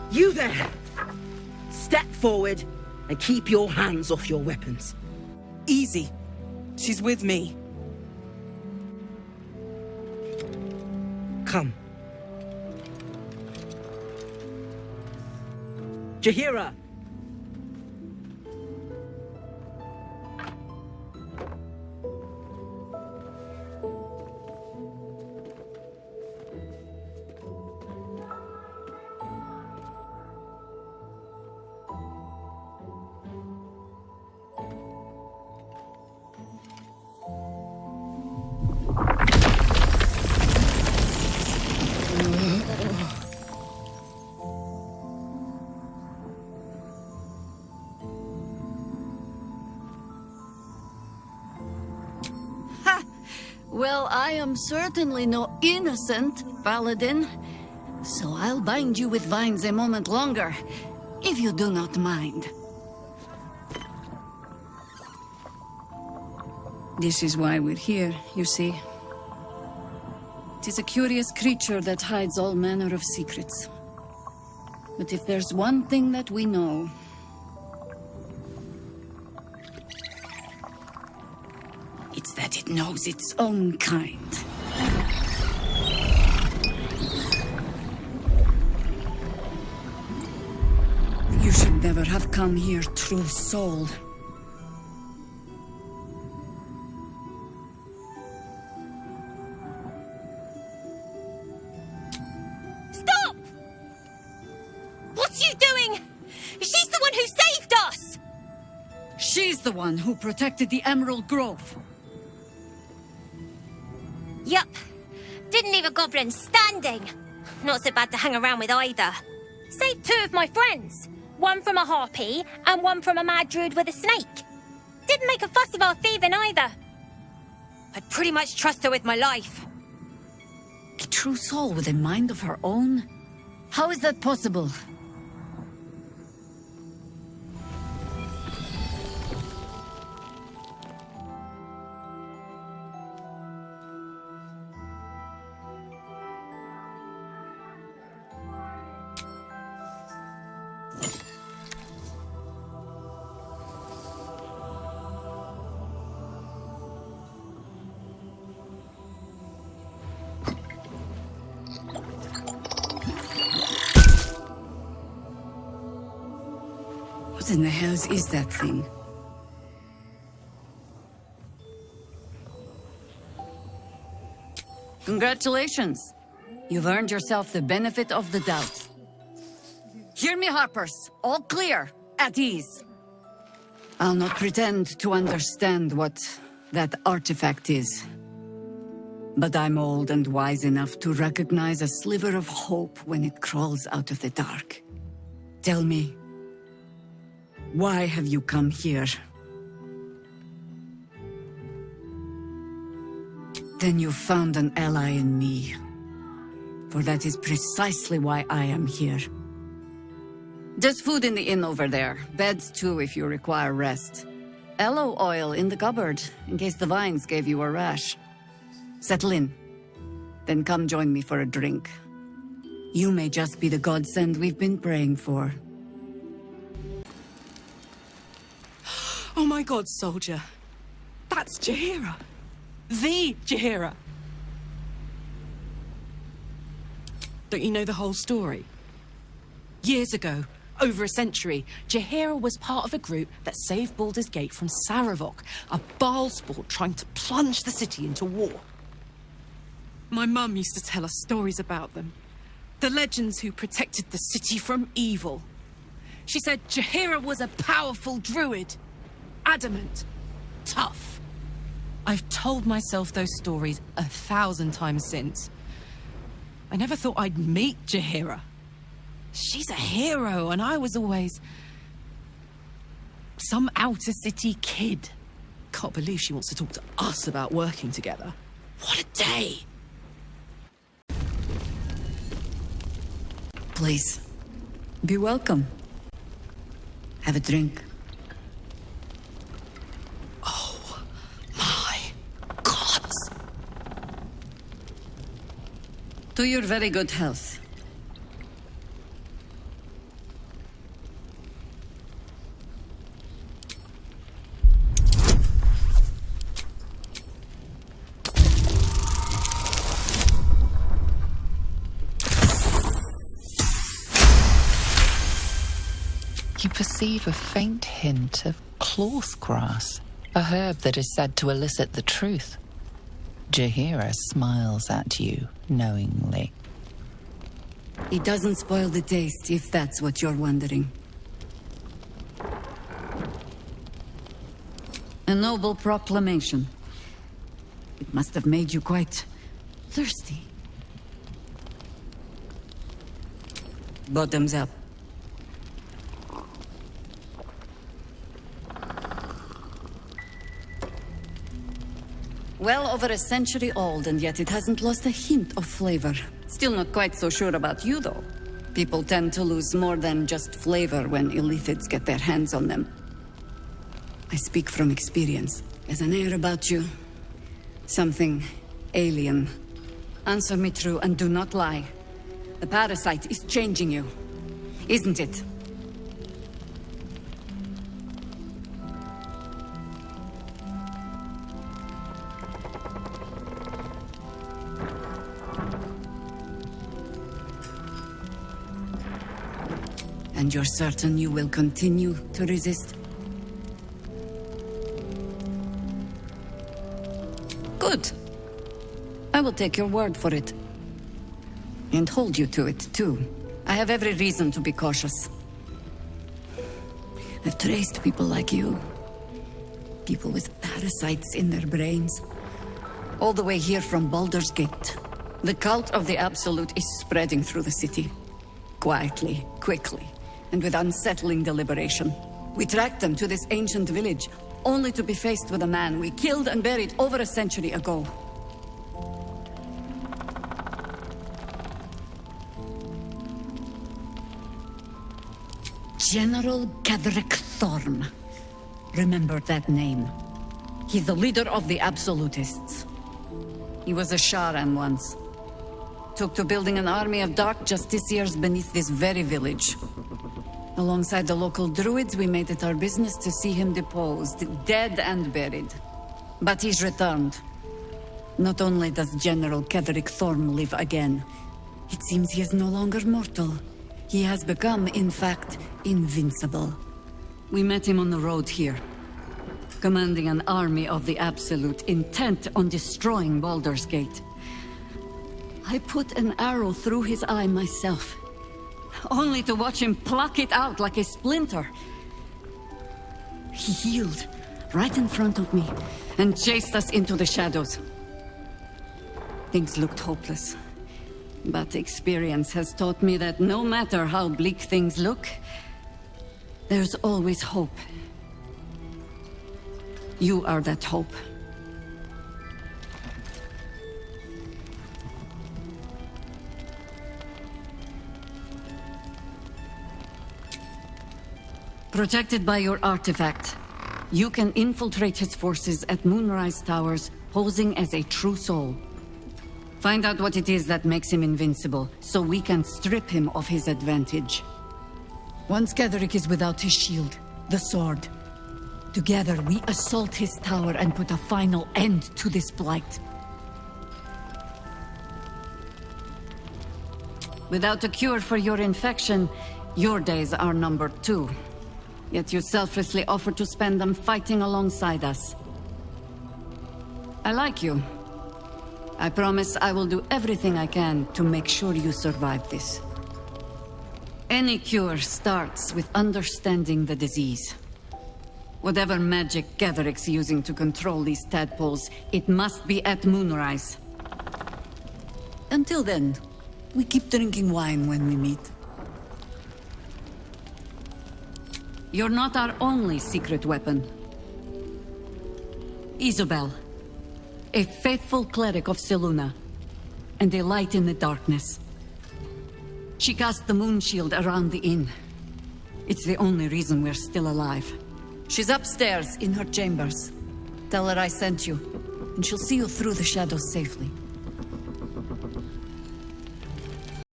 You there! Step forward and keep your hands off your weapons. Easy. She's with me. Come. Jaheira! Well, I am certainly no innocent, Paladin. So I'll bind you with vines a moment longer, if you do not mind. This is why we're here, you see. It is a curious creature that hides all manner of secrets. But if there's one thing that we know, it's that it knows its own kind. You should never have come here, true soul. Stop! What's you doing? She's the one who saved us! She's the one who protected the Emerald Grove. Yup. Didn't leave a goblin standing. Not so bad to hang around with either. Saved two of my friends. One from a harpy, and one from a mad druid with a snake. Didn't make a fuss of our thieving either. I'd pretty much trust her with my life. A true soul with a mind of her own? How is that possible? What in the hells is that thing? Congratulations. You've earned yourself the benefit of the doubt. Hear me, Harpers. All clear. At ease. I'll not pretend to understand what that artifact is. But I'm old and wise enough to recognize a sliver of hope when it crawls out of the dark. Tell me, why have you come here? Then you found an ally in me. For that is precisely why I am here. There's food in the inn over there. Beds too if you require rest. Aloe oil in the cupboard, in case the vines gave you a rash. Settle in. Then come join me for a drink. You may just be the godsend we've been praying for. Oh my god, soldier. That's Jaheira. The Jaheira. Don't you know the whole story? Years ago, over a century, Jaheira was part of a group that saved Baldur's Gate from Saravok, a Baalsport trying to plunge the city into war. My mum used to tell us stories about them. The legends who protected the city from evil. She said Jaheira was a powerful druid. Adamant. Tough. I've told myself those stories 1,000 times since. I never thought I'd meet Jaheira. She's a hero, and I was always some outer city kid. Can't believe she wants to talk to us about working together. What a day! Please, be welcome. Have a drink. Oh my gods! To your very good health. You perceive a faint hint of cloth grass, a herb that is said to elicit the truth. Jaheira smiles at you knowingly. It doesn't spoil the taste, if that's what you're wondering. A noble proclamation. It must have made you quite thirsty. Bottoms up. Well over a century old, and yet it hasn't lost a hint of flavor. Still not quite so sure about you, though. People tend to lose more than just flavor when illithids get their hands on them. I speak from experience. There's an air about you. Something alien. Answer me true and do not lie. The parasite is changing you, isn't it? And you're certain you will continue to resist? Good. I will take your word for it. And hold you to it, too. I have every reason to be cautious. I've traced people like you. People with parasites in their brains. All the way here from Baldur's Gate. The cult of the Absolute is spreading through the city. Quietly, quickly, and with unsettling deliberation. We tracked them to this ancient village, only to be faced with a man we killed and buried over a century ago. General Gadrick Thorm. Remember that name. He's the leader of the Absolutists. He was a Sharan once. Took to building an army of dark justiciars beneath this very village. Alongside the local druids, we made it our business to see him deposed, dead and buried. But he's returned. Not only does General Gadrick Thorm live again, it seems he is no longer mortal. He has become, in fact, invincible. We met him on the road here, commanding an army of the Absolute, intent on destroying Baldur's Gate. I put an arrow through his eye myself, only to watch him pluck it out like a splinter. He healed right in front of me and chased us into the shadows. Things looked hopeless. But experience has taught me that no matter how bleak things look, there's always hope. You are that hope. Protected by your artifact, you can infiltrate his forces at Moonrise Towers, posing as a true soul. Find out what it is that makes him invincible, so we can strip him of his advantage. Once Gadrick is without his shield, the sword, together we assault his tower and put a final end to this blight. Without a cure for your infection, your days are numbered too. Yet you selflessly offer to spend them fighting alongside us. I like you. I promise I will do everything I can to make sure you survive this. Any cure starts with understanding the disease. Whatever magic Gadrick's using to control these tadpoles, it must be at Moonrise. Until then, we keep drinking wine when we meet. You're not our only secret weapon. Isobel. A faithful cleric of Selûne, and a light in the darkness. She cast the moon shield around the inn. It's the only reason we're still alive. She's upstairs in her chambers. Tell her I sent you, and she'll see you through the shadows safely.